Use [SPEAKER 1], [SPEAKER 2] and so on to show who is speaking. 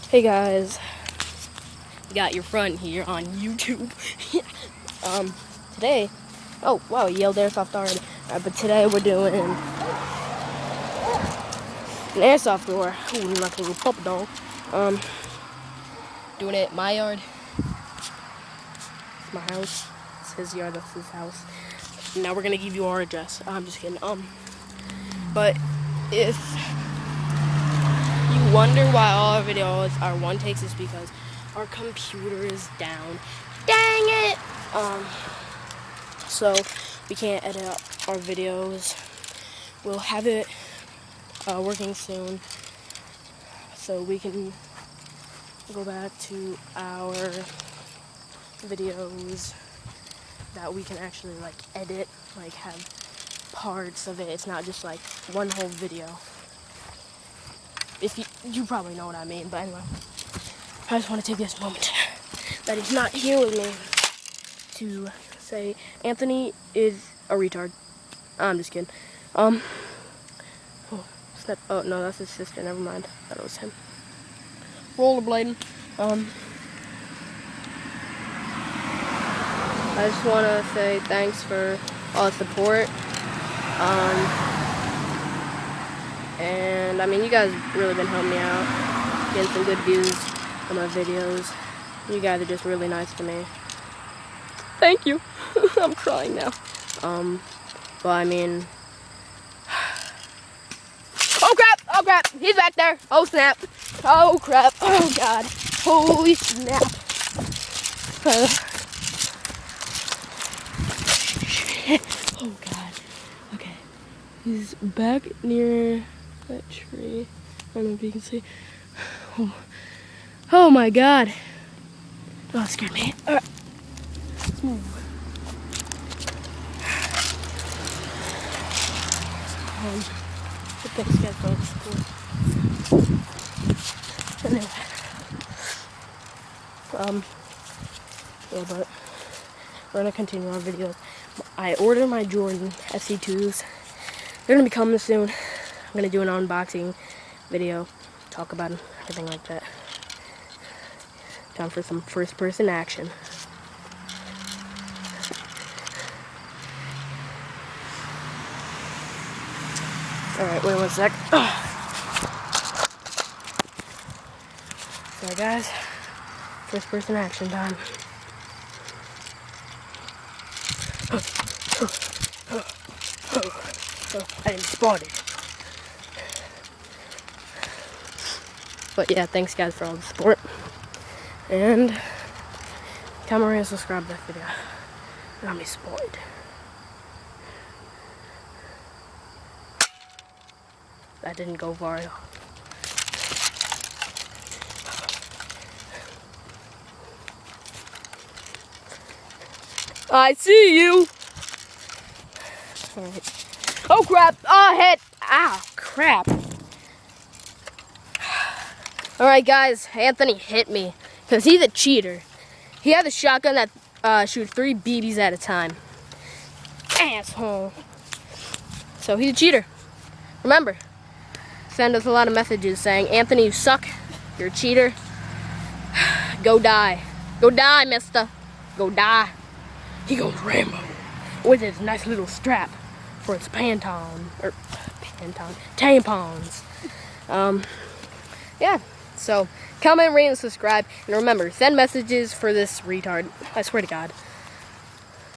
[SPEAKER 1] Hey guys, got your friend here on YouTube. Today, oh wow, yelled Airsoft already. But today we're doing an Airsoft War. Ooh, like a little puppy dog. Doing it at my yard. It's my house. It's his yard. That's his house. Now we're gonna give you our address. I'm just kidding. But if you wonder why all our videos are one takes, is because our computer is down. Dang it! So we can't edit our videos. We'll have it working soon, so we can go back to our videos that we can actually like edit, like have parts of it. It's not just like one whole video. If you probably know what I mean, but anyway, I just want to take this moment that he's not here with me to say Anthony is a retard. I'm just kidding. Oh, no, that's his sister. Never mind. I thought it was him. Rollerblading. I just want to say thanks for all the support. And I mean, you guys really been helping me out, getting some good views on my videos. You guys are just really nice to me. Thank you. I'm crying now. But I mean, oh crap! Oh crap! He's back there! Oh snap! Oh crap! Oh god! Holy snap! Oh god. Okay. He's back near that tree. I don't know if you can see. Oh my god. Oh, it scared me. Alright. Let's move. But thanks guys for all the support. Anyway. Yeah, but we're gonna continue our videos. I ordered my Jordan SC2s. They're gonna be coming soon. I'm gonna do an unboxing video, talk about them, everything like that. Time for some first-person action. Alright, wait 1 sec. Sorry guys, first-person action time. I am spotted. But yeah, thanks guys for all the support. And comment and subscribe to that video. Got me spoiled. That didn't go far at all. I see you. All right. Oh crap! Oh hit! Ow! Crap! All right, guys. Anthony hit me because he's a cheater. He had a shotgun that shoots 3 BBs at a time. Asshole. So he's a cheater. Remember, send us a lot of messages saying, Anthony, you suck. You're a cheater. Go die. Go die, mister. Go die. He goes Rambo with his nice little strap for his tampons. Yeah. So comment, rate, and subscribe. And remember, send messages for this retard. I swear to God.